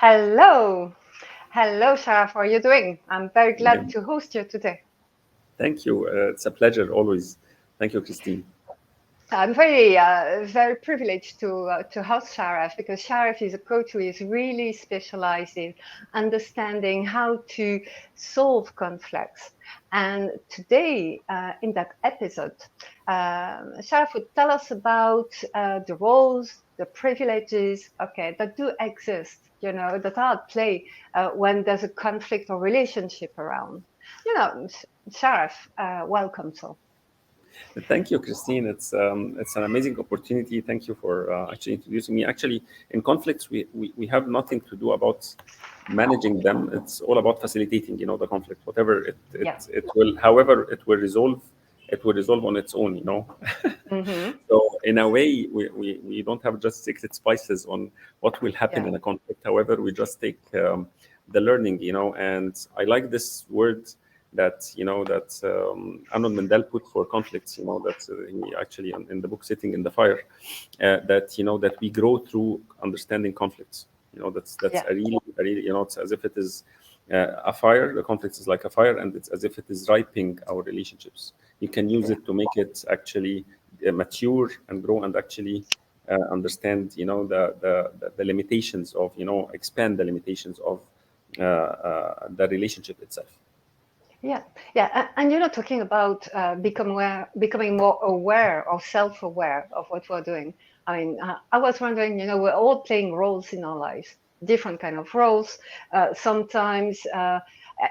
Hello. Hello, Sharaf. How are you doing? I'm very glad Yeah, to host you today. thank you. It's a pleasure always. Thank you, Christine. I'm very privileged to host Sharaf because Sharaf is a coach who is really specialized in understanding how to solve conflicts. And today, in that episode, Sharaf would tell us about the roles, the privileges, okay, that do exist, that are at play when there's a conflict or relationship around. Sharaf, welcome. So. Thank you, Christine. It's an amazing opportunity. Thank you for actually introducing me. Actually, in conflicts, we have nothing to do about managing them. It's all about facilitating, the conflict. Whatever Yeah. it will, however it will resolve on its own. Mm-hmm. So in a way, we don't have just secret spices on what will happen Yeah. in a conflict. However, we just take the learning, and I like this word that Arnold Mendel put for conflicts. That he actually in the book "Sitting in the Fire," that we grow through understanding conflicts. That's Yeah. a really, it's as if it is a fire. The conflict is like a fire, and it's as if it is ripening our relationships. You can use Yeah. it to make it actually mature and grow and actually understand the limitations of expand the limitations of the relationship itself. Yeah. Yeah. And you're not talking about becoming more aware or self-aware of what we're doing. I mean, I was wondering, we're all playing roles in our lives, different kind of roles. Sometimes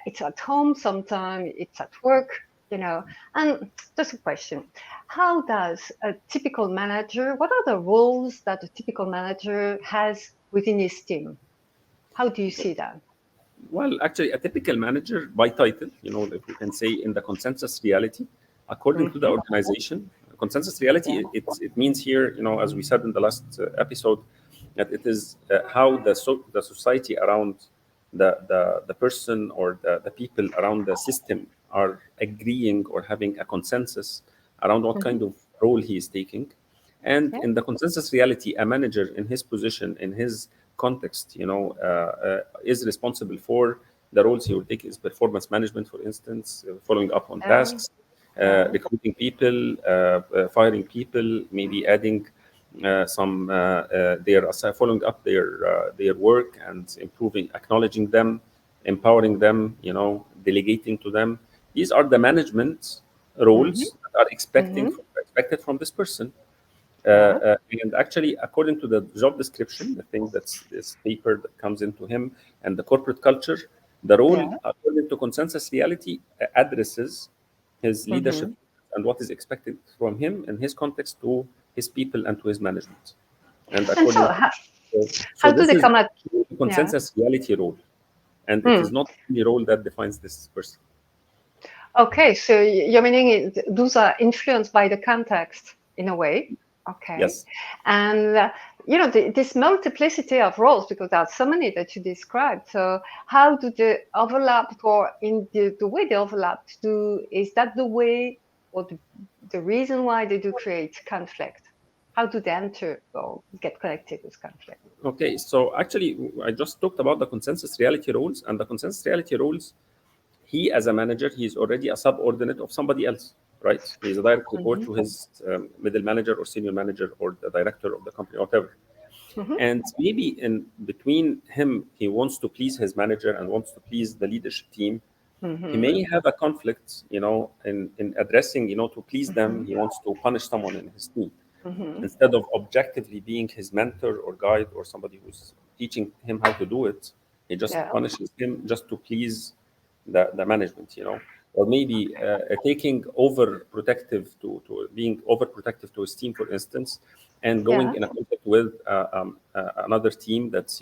it's at home, sometimes it's at work, And just a question: how does a typical manager? What are the roles that a typical manager has within his team? How do you see that? Well, actually, a typical manager by title, if we can say in the consensus reality, according to the Hmm. organization, consensus reality, Yeah. it means here, as we said in the last episode, that it is how the society around the person or the people around the system are agreeing or having a consensus around what Hmm. kind of role he is taking. And Yeah. in the consensus reality, a manager in his position, in his context, is responsible for the roles he will take is performance management, for instance, following up on Oh. tasks, Yeah. recruiting people, firing people, maybe adding some following up their work and improving, acknowledging them, empowering them, delegating to them. These are the management Hmm. roles that are Hmm. expected from this person. Yeah. And actually, according to the job description, the thing that's this paper that comes into him and the corporate culture, the role, Yeah. according to consensus reality, addresses his leadership Hmm. and what is expected from him in his context to his people and to his management. And And so, according so how do this they is come at? the Yeah. consensus reality role, and it Hmm. is not the role that defines this person. Okay, so you're meaning those are influenced by the context in a way. Okay, Yes. and this multiplicity of roles, because there are so many that you described. So how do they overlap, or in the way they overlap? Is that the way, or the reason why they do create conflict? How do they enter or get connected with conflict? Okay, so actually, I just talked about the consensus reality roles, and the consensus reality roles, he as a manager, he is already a subordinate of somebody else, right? He is a direct report Hmm. to his middle manager or senior manager or the director of the company, whatever. Hmm. And maybe in between him, he wants to please his manager and wants to please the leadership team. He Hmm. may have a conflict, in addressing, to please them. Hmm. He wants to punish someone in his team Hmm. instead of objectively being his mentor or guide or somebody who's teaching him how to do it. He just Yeah. punishes him just to please the management, or maybe taking overprotective to being overprotective to his team, for instance, and going Yeah. in a conflict with another team that's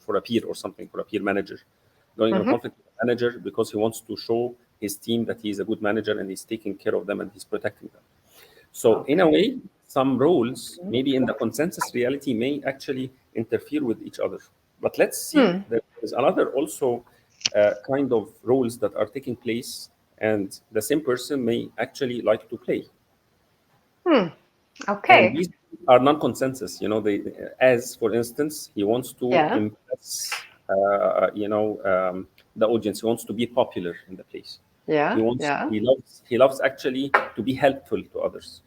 for a peer or something, for a peer manager, going in a Hmm. conflict with the manager because he wants to show his team that he's a good manager and he's taking care of them and he's protecting them. So in a Okay. way, some roles, maybe in the consensus reality, may actually interfere with each other. But let's see, Hmm. there is another also kind of roles that are taking place, and the same person may actually like to play. Hmm. And Okay. these are non-consensus. They, as for instance, he wants to Yeah. impress, the audience. He wants to be popular in the place. Yeah, yeah. He loves actually to be helpful to others.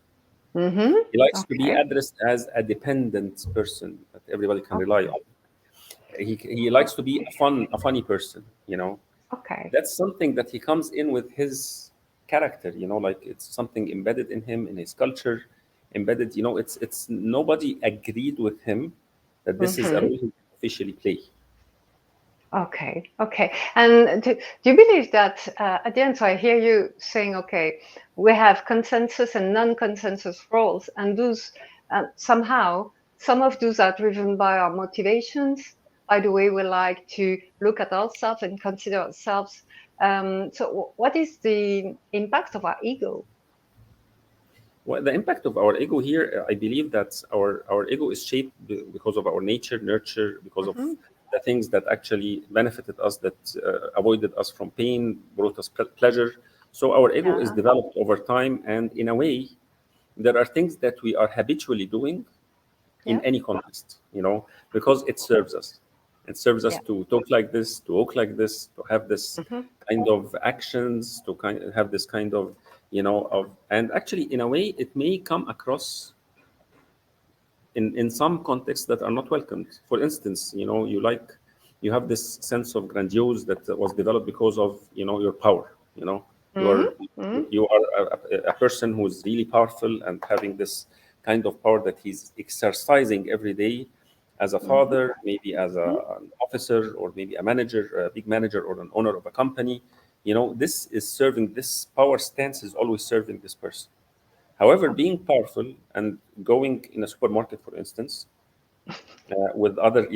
Mm-hmm. He likes to be Okay. addressed as a dependent person that everybody can rely Okay. on. He likes to be a funny person. Okay. That's something that he comes in with his character. Like it's something embedded in him, in his culture, embedded. It's nobody agreed with him that this is a Mm-hmm. role he officially play. Okay, okay. And do you believe that at the end, so I hear you saying, okay, we have consensus and non-consensus roles, and those somehow some of those are driven by our motivations, by the way we like to look at ourselves and consider ourselves. So, what is the impact of our ego? Well, the impact of our ego here, I believe that our ego is shaped because of our nature, nurture, because of Hmm. the things that actually benefited us, that avoided us from pain, brought us pleasure. So our ego is Yeah, developed over time, and in a way, there are things that we are habitually doing in yeah, any context, because it serves us. It serves us yeah. to talk like this, to walk like this, to have this Hmm. kind of actions, to have this kind of, and actually, in a way, it may come across in some contexts that are not welcomed. For instance, you have this sense of grandiose that was developed because of your power. You Hmm. are Hmm. you are a person who is really powerful and having this kind of power that he's exercising every day as a Hmm. father, maybe as an officer, or maybe a manager, a big manager, or an owner of a company. This power stance is always serving this person. However, being powerful and going in a supermarket, for instance, with other,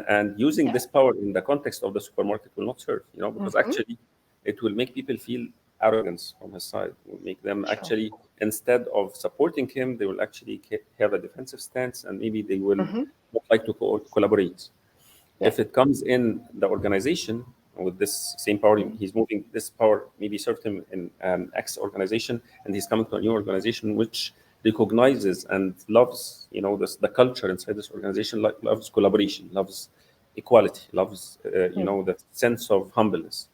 and using Yeah. this power in the context of the supermarket will not serve, because Hmm. actually it will make people feel arrogance from his side, will make them Sure. actually, instead of supporting him, they will actually have a defensive stance, and maybe they will Hmm. not like to collaborate. Yeah. If it comes in the organization with this same power, Mhm. he's moving this power, maybe served him in an X organization, and he's coming to a new organization which recognizes and loves, the culture inside this organization, like loves collaboration, loves equality, loves, Mm. that sense of humbleness.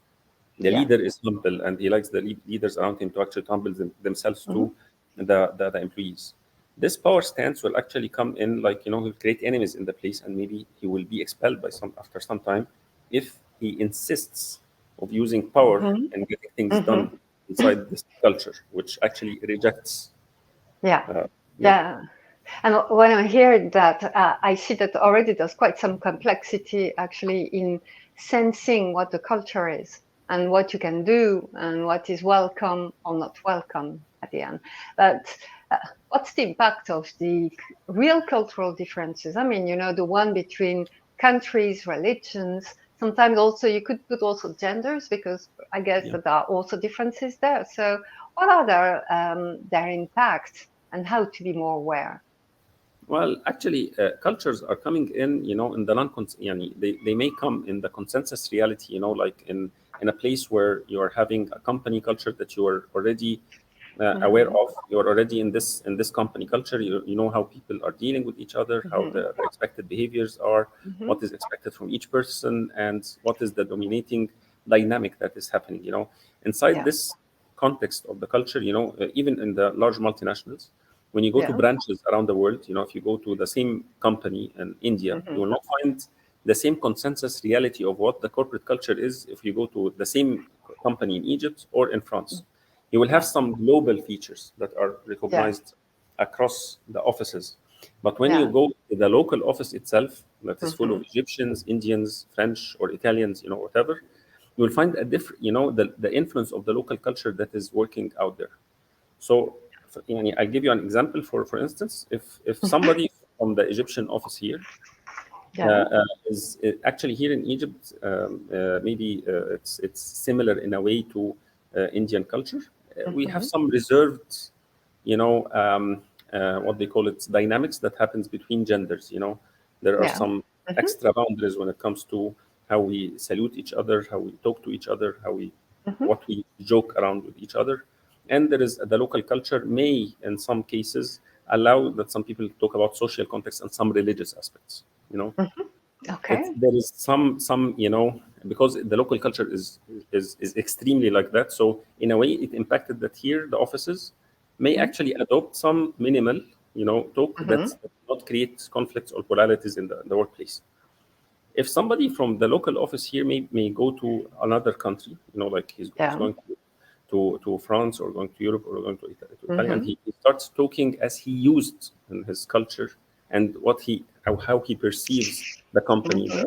The Yeah. leader is humble, and he likes the leaders around him to actually humble themselves Hmm. to the employees. This power stance will actually come in, like, he'll create enemies in the place, and maybe he will be expelled by some after some time if he insists of using power Hmm. and getting things Hmm. done inside this culture, which actually rejects. Yeah. Uh, yeah, Yeah. And when I hear that, I see that already there's quite some complexity actually in sensing what the culture is and what you can do and what is welcome or not welcome at the end. But uh, what's the impact of the real cultural differences? I mean, the one between countries, religions. Sometimes also you could put also genders because I guess yeah. that there are also differences there. So what are their impacts and how to be more aware? Well, actually, cultures are coming in, in the yani, they may come in the consensus reality, like in a place where you are having a company culture that you are already aware Mhm, of. You're already in this company culture. You know how people are dealing with each other, how mhm, the expected behaviors are, mhm. what is expected from each person, and what is the dominating dynamic that is happening. Inside Yeah, this context of the culture, even in the large multinationals, when you go to yeah, branches around the world, if you go to the same company in India, you mhm, will not find the same consensus reality of what the corporate culture is if you go to the same company in Egypt or in France. You will have yeah, some global features that are yeah, recognized across the offices. But when you yeah, go to the local office itself, that is full of mhm, Egyptians, Indians, French, or Italians, whatever, you will find a different, the influence of the local culture that is working out there. So, I'll give you an example. For instance, if somebody from the Egyptian office here yeah, is actually here in Egypt, maybe it's similar in a way to Indian culture. We have mhm, some reserved, what they call it, dynamics that happens between genders. There are yeah, some mhm, extra boundaries when it comes to how we salute each other, how we talk to each other, mhm, what we joke around with each other. And there is the local culture may, in some cases, allow that some people talk about social context and some religious aspects. mhm. Okay. There is some because the local culture is extremely like that. So in a way, it impacted that here the offices may Mm-hmm. actually adopt some minimal talk that Mm-hmm. not create conflicts or polarities in the workplace. If somebody from the local office here may go to another country, like he's Yeah. going to France or going to Europe or going to Italy, and Mm-hmm. he starts talking as he used in his culture and how he perceives the company, Mm-hmm.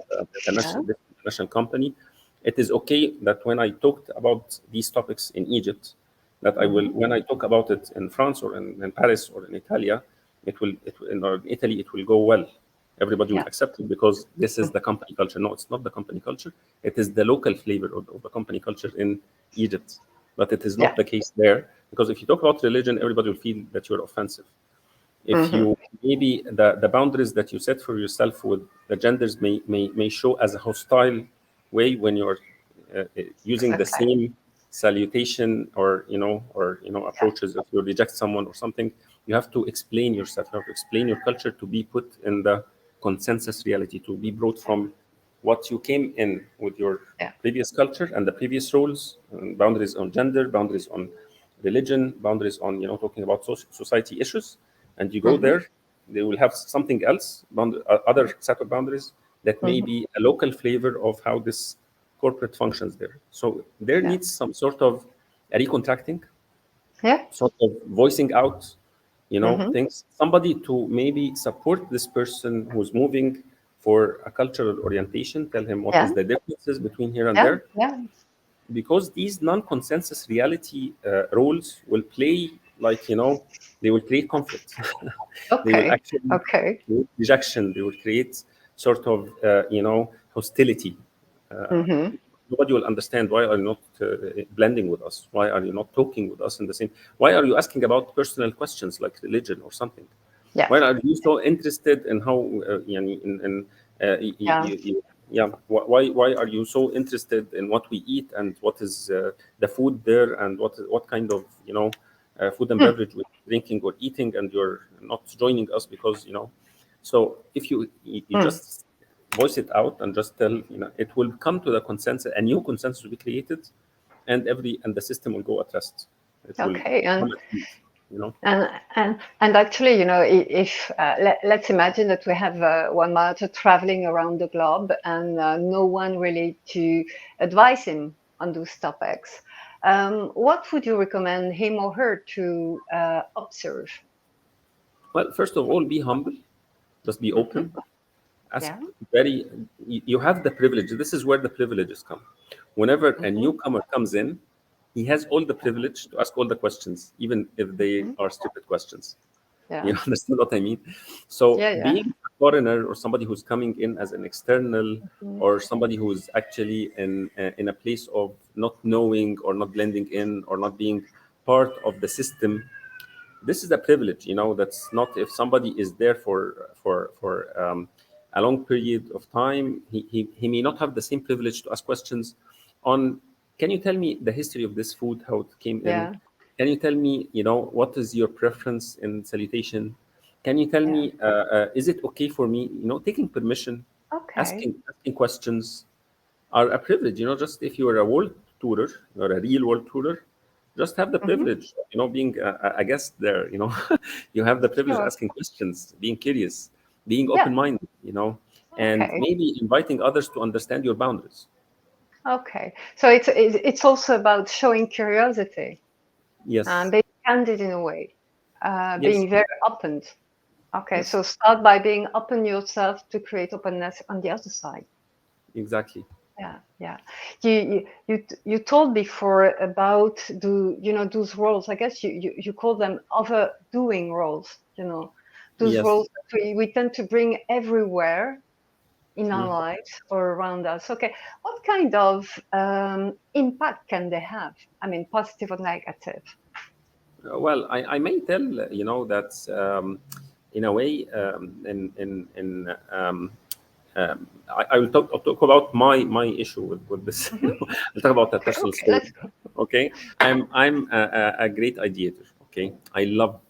the Yeah. national company. It is okay that when I talked about these topics in Egypt, that I will Mm-hmm. when I talk about it in France or in Paris or in Italia, or in Italy it will go well. Everybody will Yeah. accept it because this is the company culture. No, it's not the company culture. It is the local flavor of the company culture in Egypt. But it is Yeah. not the case there because if you talk about religion, everybody will feel that you're offensive. If Mm-hmm. you maybe the boundaries that you set for yourself with the genders may show as a hostile way when you're using the Okay. same salutation or Yeah. approaches. If you reject someone or something, you have to explain yourself, you have to explain your culture to be put in the consensus reality, to be brought Yeah. from what you came in with your Yeah. previous culture and the previous roles, and boundaries on gender, boundaries on religion, boundaries on talking about society issues, and you go Mm-hmm. there, they will have something else, other set of boundaries that may Mm-hmm. be a local flavor of how this corporate functions there. So there Yeah. needs some sort of a recontracting, Yeah. sort of voicing out, Mm-hmm. things. Somebody to maybe support this person who's moving for a cultural orientation, tell him what Yeah. is the differences between here and Yeah. there, Yeah. because these non-consensus reality roles will play like they will create conflict. They will Okay. actually Okay. create rejection, they will create sort of hostility. Mm-hmm. Nobody will understand why are you not blending with us, why are you not talking with us in the same, why are you asking about personal questions like religion or something, Yeah. why are you so interested in how in Yeah. yeah, why are you so interested in what we eat and what is the food there and what kind of food and Hmm. beverage we're drinking or eating, and you're not joining us because so if you Hmm. just voice it out and just tell, it will come to the consensus, a new consensus will be created, and the system will go at rest. It will Okay. come at peace, you know. And actually, if let's imagine that we have one manager traveling around the globe and no one really to advise him on those topics. What would you recommend him or her to observe? Well, first of all, be humble, just be Hmm. open, ask Yeah. very, you have the privilege. This is where the privileges come. Whenever a Hmm. newcomer comes in, he has all the privilege to ask all the questions, even if they Hmm. are stupid questions. Yeah. You understand what I mean? So Yeah. Yeah. being a foreigner or somebody who's coming in as an external, Mhm. or somebody who's actually in a place of not knowing or not blending in or not being part of the system, this is a privilege. That's not, if somebody is there for a long period of time, he may not have the same privilege to ask questions on, can you tell me the history of this food, how it came in, Yeah. can you tell me, what is your preference in salutation, can you tell Yeah. me, is it okay for me, taking permission, Okay. asking questions are a privilege. Just if you are a world tourer, you're a real world tourer, just have the Hmm. privilege, being a guest there. You have the privilege Sure. asking questions, being curious, being Yeah. open-minded, and Okay. maybe inviting others to understand your boundaries. Okay. So it's also about showing curiosity and Yes, being candid in a way, yes, being very open. Okay. yes, So start by being open yourself to create openness on the other side. exactly. Yeah. Yeah. You told before about those roles. I guess you call them overdoing roles. Those Yes. roles that we tend to bring everywhere in our Mm. lives or around us. Okay, what kind of impact can they have? I mean, positive or negative? Well, I may tell, that in a way, I will talk about my issue with this. Hmm. I'll talk about a Okay, personal okay, story. let's go. Okay, I'm a great ideator. Okay, I love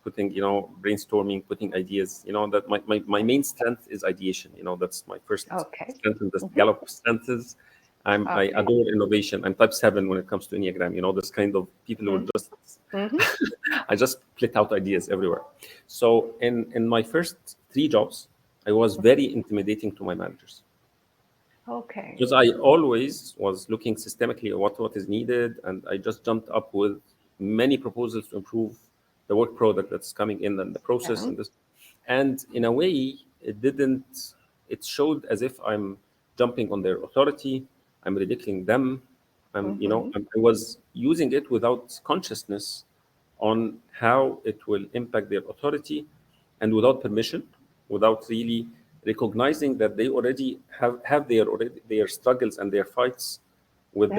putting, brainstorming, putting ideas. That my main strength is ideation. That's my first Okay. strength, and the Hmm. Gallup strength is I Okay. adore innovation. I'm type 7 when it comes to Enneagram. This kind of people who are Hmm. just Hmm. I just split out ideas everywhere. So in my first 3 jobs, I was very intimidating to my managers Okay. because I always was looking systemically at what is needed, and I just jumped up with many proposals to improve the work product that's coming in and the process Yeah. and this. And in a way, it didn't. It showed as if I'm jumping on their authority. I'm ridiculing them. Hmm. I was using it without consciousness on how it will impact their authority, and without permission, without really recognizing that they already have their struggles and their fights Yeah. with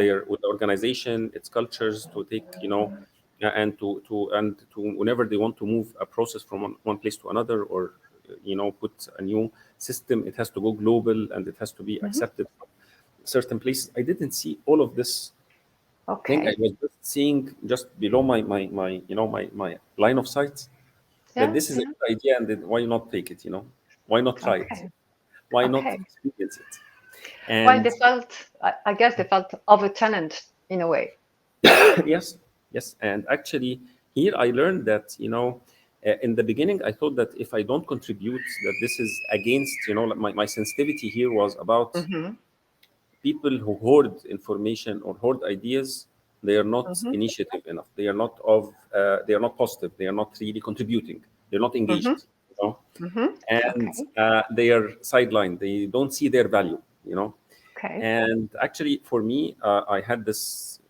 the organization, its cultures, to take, and to whenever they want to move a process from one place to another, or put a new system, it has to go global and it has to be Hmm. accepted from certain places. I didn't see all of this thing. I Okay. was just seeing just below my line of sight that Yeah. this is a Yeah. good idea, and then why not take it? Why not try it? Okay. Why not Okay. experience it? Well, And they felt, I guess they felt overchallenged in a way. yes, yes. And actually, here I learned that, in the beginning, I thought that if I don't contribute, that this is against, like my sensitivity here was about Hmm. people who hoard information or hoard ideas. They are not Hmm. initiative enough. They are not positive. They are not really contributing. They're not Hmm. engaged, Hmm. and Okay. they are sidelined. They don't see their value. Okay. And actually, for me, I had this,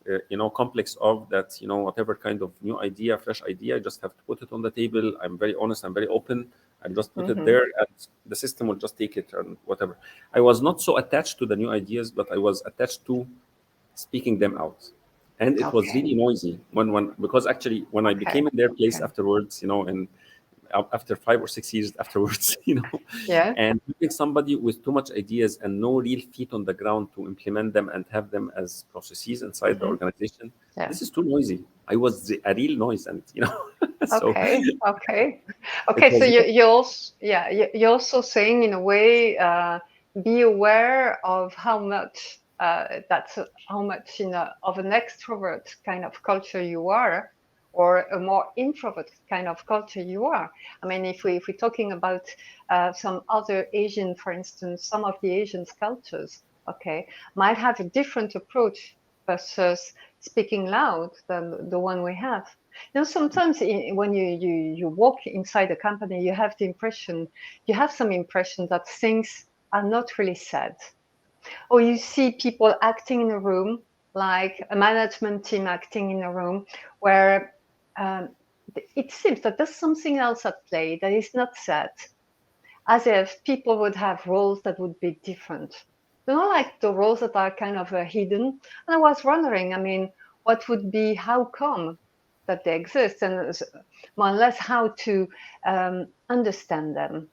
complex of that, whatever kind of new idea, fresh idea, I just have to put it on the table. I'm very honest. I'm very open. I just put it Hmm. there, and the system will just take it and whatever. I was not so attached to the new ideas, but I was attached to speaking them out. And it was Okay. really noisy when because actually when I Okay. became in their place Okay. afterwards, and after 5 or 6 years afterwards, Yeah. and having somebody with too much ideas and no real feet on the ground to implement them and have them as processes inside the Hmm. organization, Yeah. this is too noisy. I was a real noise, and so Okay. Okay. it Okay. So was. you're also, yeah, you're also saying in a way, be aware of how much how much of an extrovert kind of culture you are, or a more introvert kind of culture you are. I mean, if we're talking about some other Asian, for instance, some of the Asian cultures, okay, might have a different approach versus speaking loud than the one we have. Sometimes when you walk inside a company, you have some impression that things are not really said, or you see people acting in a room, like a management team acting in a room, where um, it seems that there's something else at play that is not said, as if people would have roles that would be different. Like the roles that are kind of hidden. And I was wondering, I mean, what would be, how come that they exist, and more or less how to understand them.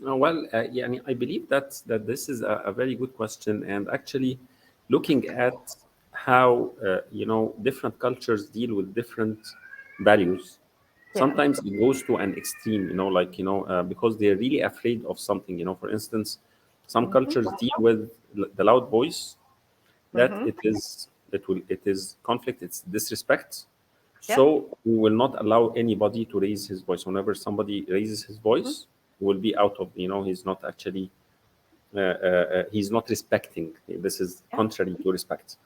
Yeah, I believe that this is a very good question, and actually, looking at how different cultures deal with different values, Yeah. sometimes it goes to an extreme. Like because they're really afraid of something. For instance, some Hmm. cultures deal with the loud voice, that Hmm. it is conflict, it's disrespect. Yeah. So we will not allow anybody to raise his voice. Whenever somebody raises his Hmm. voice, he will be out of, he's not actually he's not respecting. This is Yeah. contrary to respect.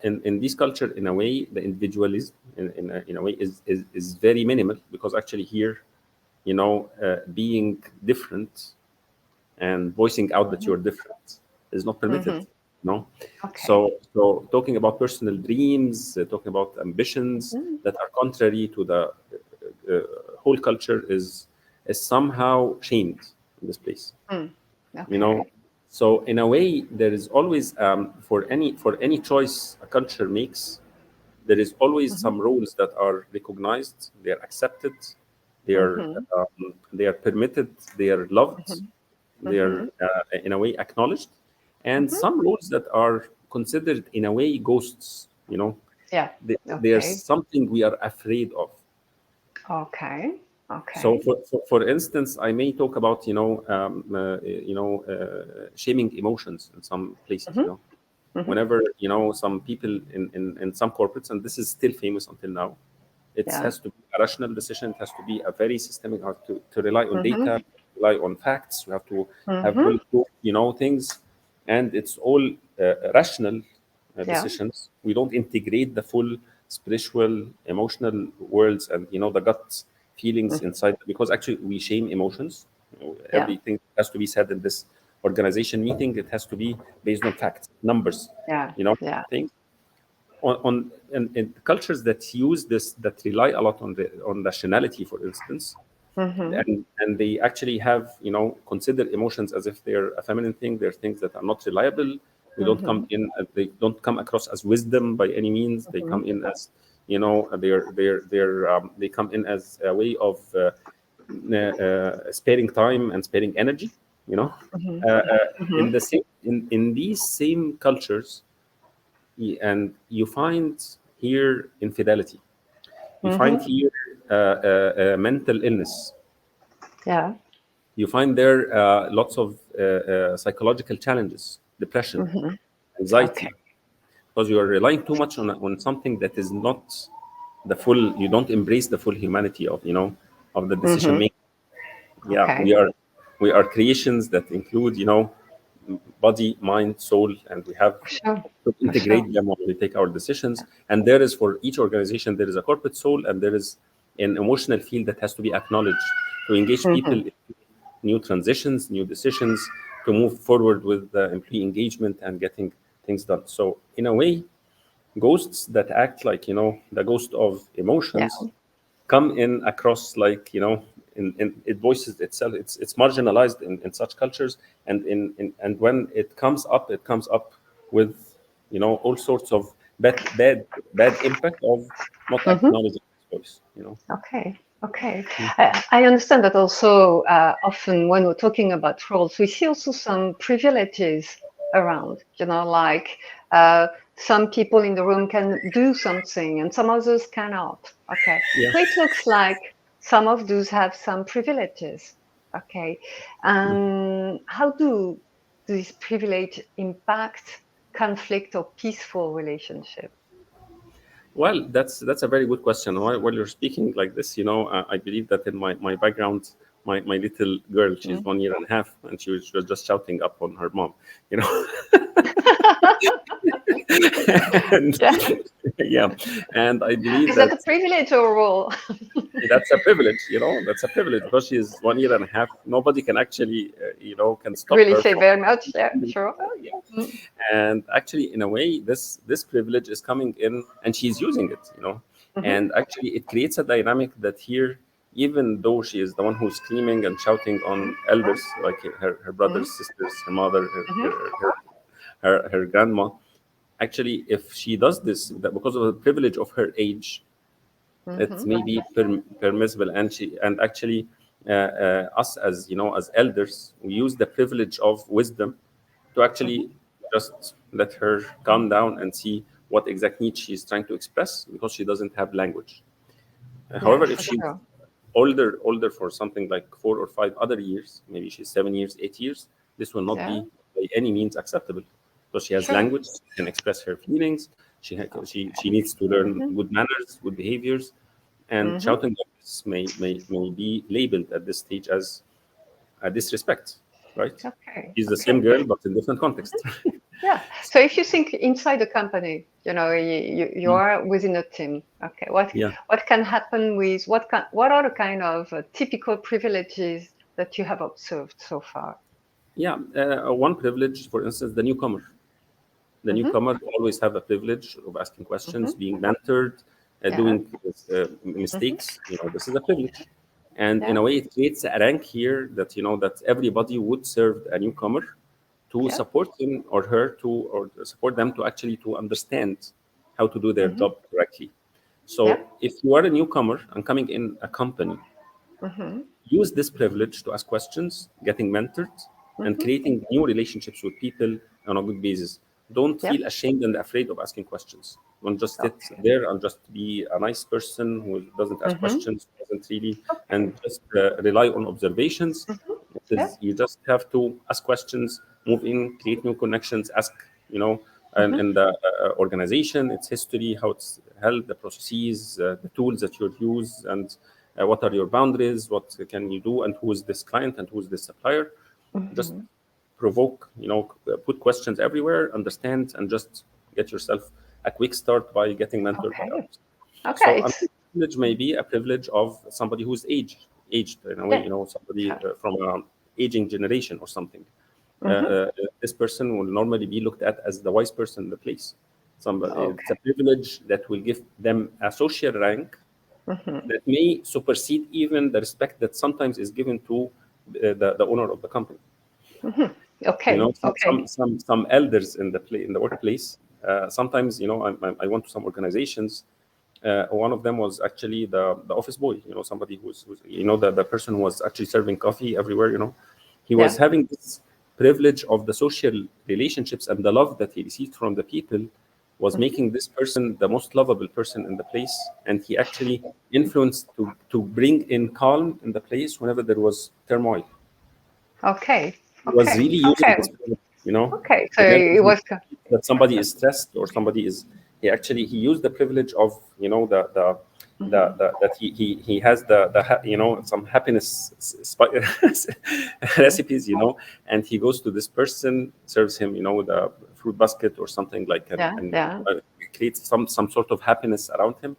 In this culture, in a way, the individualism in a way is very minimal, because actually here, being different and voicing out that Hmm. you're different is not permitted. Hmm. No, Okay. so talking about personal dreams, talking about ambitions Hmm. that are contrary to the whole culture is somehow shamed in this place. Hmm. You Okay. know, so in a way, there is always for any choice a culture makes, there is always Hmm. some rules that are recognized, they are accepted, Hmm. they are permitted, they are loved, Hmm. they Hmm. are in a way acknowledged, and Hmm. some rules that are considered in a way ghosts. Yeah. There's Okay. something we are afraid of. Okay. So, Okay. for instance, I may talk about shaming emotions in some places. Hmm. Whenever some people in some corporates, and this is still famous until now, it Yeah. has to be a rational decision. It has to be a very systemic. Have to rely on Hmm. data, rely on facts. We have to have Hmm. bulletproof, things, and it's all rational Yeah. decisions. We don't integrate the full spiritual, emotional worlds and the gut feelings Mhm. inside, because actually we shame emotions. Yeah. Everything has to be said in this organization meeting. It has to be based on facts, numbers, Yeah. Yeah. things on in cultures that use this, that rely a lot on the on rationality, for instance, Hmm. and they actually have consider emotions as if they're a feminine thing. They're things that are not reliable. Hmm. They don't come across as wisdom by any means. They Hmm. come in as they come in as a way of sparing time and sparing energy, you know in Hmm. the same in these same cultures. And you find here infidelity, you find Hmm. here mental illness, Yeah. you find there lots of psychological challenges, depression, Hmm. Okay. anxiety, because you are relying too much on something that is not the full. You don't embrace the full humanity of of the decision Hmm. making. Yeah, Okay. we are creations that include body, mind, soul, and we have Sure. to For sure. integrate them when we take our decisions. And there is, for each organization, there is a corporate soul, and there is an emotional field that has to be acknowledged to engage people Hmm. in new transitions, new decisions, to move forward with the employee engagement and getting things done. So in a way, ghosts that act like the ghost of Yeah. emotions come in across, like in it voices itself. It's marginalized in such cultures, and and when it comes up with all sorts of bad impact of not Hmm. acknowledging its voice. Okay. Okay. I understand that also often when we're talking about roles, we see also some privileges around, like uh, some people in the room can do something and some others cannot. Okay. Yeah. So it looks like some of those have some privileges. Okay. And how do these privilege impact conflict or peaceful relationship? Well, that's a very good question. While you're speaking like this, I believe that in my background, my little girl, she's Mm. 1 year and a half, and she was just shouting up on her mom, you know. And Yeah. yeah, and I believe Is that that a privilege or a role? that's a privilege. That's a privilege, because she is 1 year and a half. Nobody can actually, can stop Really her say from. very much. Yeah, sure. Yeah. Mm. And actually, in a way, this privilege is coming in, and she's using it. Mhm. And actually, it creates a dynamic that here, even though she is the one who's screaming and shouting on elders, like her brothers, Mhm. sisters, her mother, Mhm. her grandma. Actually, if she does this, that because of the privilege of her age, it Mhm. may be permissible. And actually, us, as as elders, we use the privilege of wisdom to Mhm. actually just let her calm down and see what exact needs she's trying to express, because she doesn't have language. Yeah, However, if for she's sure. older for something like 4 or 5 other years, maybe she's 7 years, 8 years, this will not Yeah, be by any means acceptable, because she has sure. language, she can express her feelings, she Okay. needs to learn Mhm. good manners, good behaviors, and Mhm. shouting like this may be labeled at this stage as a disrespect, right? Okay. She's the same Okay. girl, but in different context. Yeah. So if you think inside the company, you are within a team. Okay. Yeah. What can happen with what are the kind of typical privileges that you have observed so far? Yeah, one privilege, for instance, the newcomer. The Mhm. newcomer always have a privilege of asking Mhm. questions, being mentored, Yeah. doing Mhm. mistakes. This is a privilege, and in Yeah. a way, it creates a rank here that that everybody would serve a newcomer to Yeah. support him or her to, or support them to actually to understand how to do their Mhm. job correctly. Yeah. So if you are a newcomer and coming in a company, Mhm. use this privilege to ask questions, getting mentored, and Mhm. creating new relationships with people on a good basis. don't Yep. feel ashamed and afraid of asking questions. Don't just sit Okay. there and just be a nice person who doesn't ask questions, doesn't really, Okay. and just rely on observations. It is, Yep. you just have to ask questions, move in, create new connections, ask, you know, and the organization, its history, how it's held, the processes, the tools that you use, and what are your boundaries, what can you do, and who is this client and who is this supplier. Just provoke, put questions everywhere, understand, and just get yourself a quick start by getting mentored by Okay. others. Okay. So a It's privilege may be a privilege of somebody who's aged in a way, yeah. somebody Sure. from an aging generation or something. Mm-hmm. This person will normally be looked at as the wise person in the place. It's a Okay. privilege that will give them a social rank that may supersede even the respect that sometimes is given to the owner of the company. Okay. Okay. Some elders in the workplace. Sometimes, I went to some organizations. One of them was actually the office boy. Somebody who's the person who was actually serving coffee everywhere. He was Yeah. having this privilege of the social relationships, and the love that he received from the people was making this person the most lovable person in the place, and he actually influenced to bring in calm in the place whenever there was turmoil. Okay. He was Okay. really using Okay. this privilege. Okay. So Whenever it he was. sees that somebody is stressed or somebody is, he used the privilege of, that he has some happiness recipes, and he goes to this person, serves him, the fruit basket or something like, Yeah. and Yeah. creates some sort of happiness around him,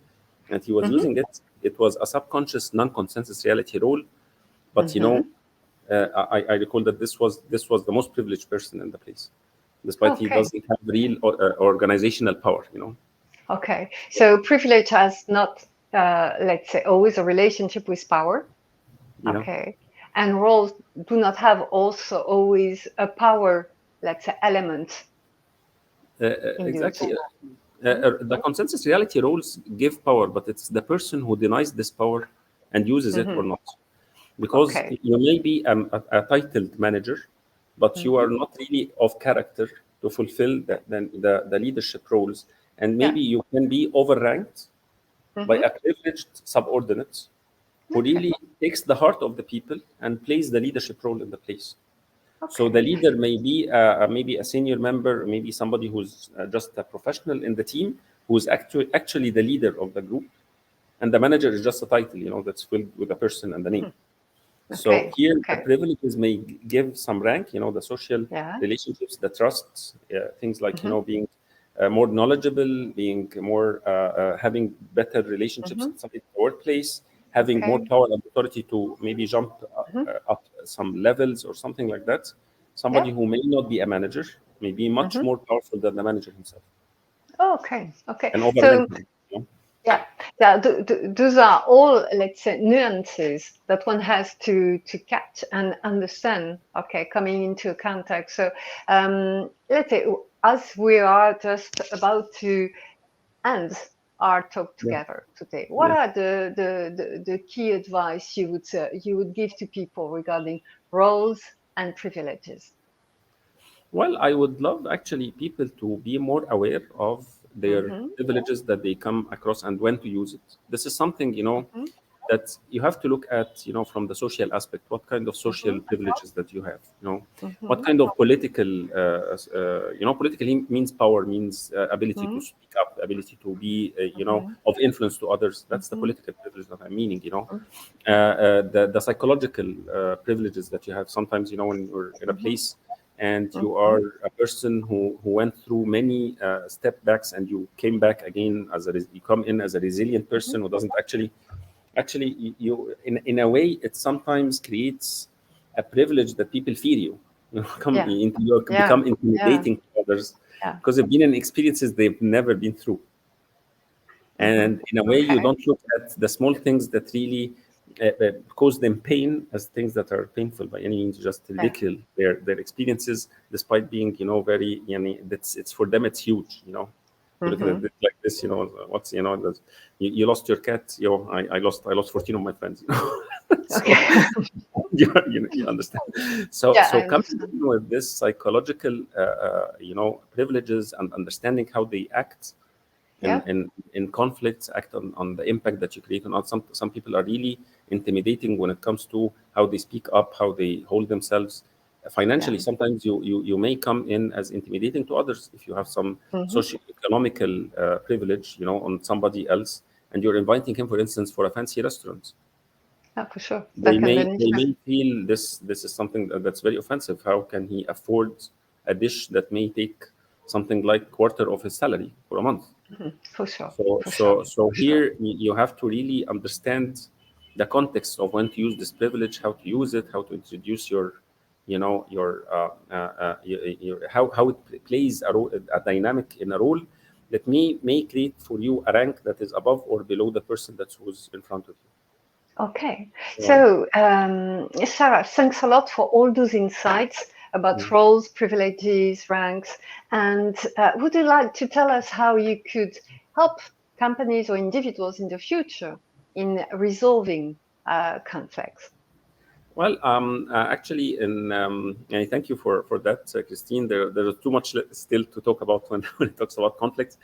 and he was using it. It was a subconscious, non-consensus reality role, but I recall that this was the most privileged person in the place, despite he Okay. doesn't have real organizational power. Okay. So privilege has not, let's say, always a relationship with power. You know, Okay. And roles do not have also always a power, let's say, element induced. exactly. Mhm. The consensus reality roles give power, but it's the person who denies this power and uses it or not. Because Okay. you may be a titled manager, but you are Hmm. not really of character to fulfill the leadership roles, and Yeah. maybe you can be overranked by Hmm. a privileged subordinate who Okay. really takes the heart of the people and plays the leadership role in the place. So the Okay. leader may be maybe a senior member, maybe somebody who's just a professional in the team, who's actually the leader of the group, and the manager is just a title, that's filled with a person and the name. So Okay. here, the Okay. privileges may give some rank, the social Yeah. relationships, the trusts, things like, Hmm. being more knowledgeable, being more, having better relationships Hmm. in the workplace, having more Okay. power and authority to maybe jump Hmm. up some levels or something like that. Somebody Yeah. who may not be a manager may be much Hmm. more powerful than the manager himself Okay. Okay. and overrank So him. yeah, yeah. Those are all, let's say, nuances that one has to catch and understand. Okay, coming into a context. So let's say, as we are just about to end our talk Yeah. together today, what Yeah. are the key advice you would give to people regarding roles and privileges? Well, I would love actually people to be more aware of their Mm-hmm. privileges that they come across and when to use it. This is something, Mm-hmm. that you have to look at, from the social aspect. What kind of social Mm-hmm. privileges that you have? What Mm-hmm. kind of political, politically means power, means ability to Mm-hmm. speak up, ability to be, Mm-hmm. of influence to others. That's the Mm-hmm. political privilege that I'm meaning. The psychological privileges that you have sometimes, when you're in a Mm-hmm. place and you Mm-hmm. are a person who went through many step backs, and you came back again you come in as a resilient Mm-hmm. person who doesn't actually you in a way it sometimes creates a privilege that people fear you. Come Yeah. into you Yeah. become Yeah. intimidating to others Yeah. because they've been in experiences they've never been through. Mm-hmm. And in a way, you Okay. don't look at the small things that really cause them pain as things that are painful by any means. You just Yeah. ridicule their experiences, despite being, very, that's it's for them, it's huge. You look at Mm-hmm. it like this, what's, you lost your cat, I lost 14 of my friends. So Okay. you understand. So Yeah, I coming understand. in with this psychological, privileges and understanding how they act Yeah. in conflicts, act on the impact that you create on others. Some people are really intimidating when it comes to how they speak up, how they hold themselves. Yeah. Financially, sometimes you may come in as intimidating to others if you have some Hmm. socio-economical privilege, on somebody else, and you're inviting him, for instance, for a fancy restaurant. Yeah, for sure. they Back in may they Indonesia. may feel this is something that's very offensive. How can he afford a dish that may take something like quarter of his salary for a month? For sure. So For sure. so so For sure. here you have to really understand the context of when to use this privilege, how to use it, how to introduce your how it plays a dynamic in a role that may create for you a rank that is above or below the person that's who's in front of you. Okay. So, So, Sarah, thanks a lot for all those insights about roles, privileges, ranks. And would you like to tell us how you could help companies or individuals in the future in resolving conflicts? well, actually, and thank you for that, Christine. There's too much still to talk about when, when it talks about conflicts.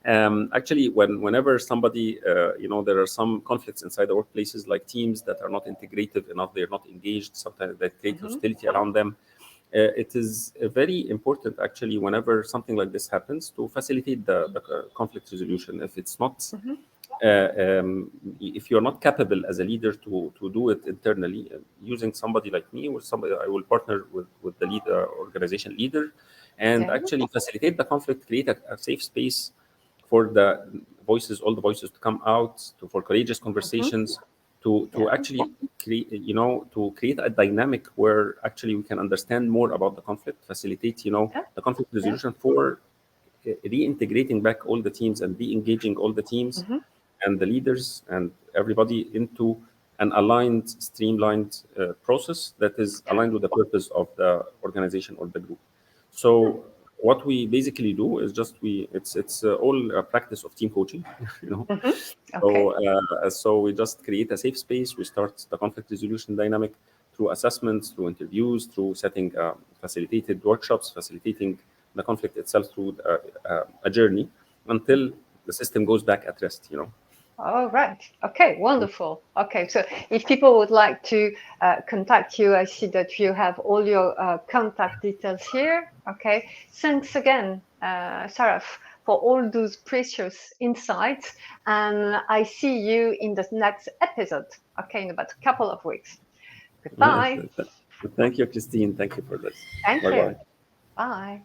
Actually, whenever somebody, there are some conflicts inside the workplaces, like teams that are not integrative enough, they're not engaged, sometimes that create Hmm. hostility around them. It is very important, actually, whenever something like this happens, to facilitate the conflict resolution. If it's not Hmm. if you're not capable as a leader to do it internally, using somebody like me or somebody, I will partner with the lead organization leader and Yeah. actually facilitate the conflict, create a safe space for the voices, all the voices to come out, for courageous Hmm. conversations, to Yeah. actually create, to create a dynamic where actually we can understand more about the conflict, facilitate, Yeah. the conflict Yeah. resolution for reintegrating back all the teams and re-engaging all the teams Hmm. and the leaders and everybody into an aligned, streamlined process that is Yeah. aligned with the purpose of the organization or the group. So what we basically do is just it's all a practice of team coaching, you know. Hmm. So Okay. so we just create a safe space. We start the conflict resolution dynamic through assessments, through interviews, through setting facilitated workshops, facilitating the conflict itself through a journey until the system goes back at rest. All right. Okay. Wonderful. Okay. So if people would like to contact you, I see that you have all your contact details here. Okay. Thanks again, Saraf, for all those precious insights. And I see you in the next episode. Okay. In about a couple of weeks. Yeah. Goodbye. Thank you, Christine. Thank you for this. Thank Bye you. bye. Bye.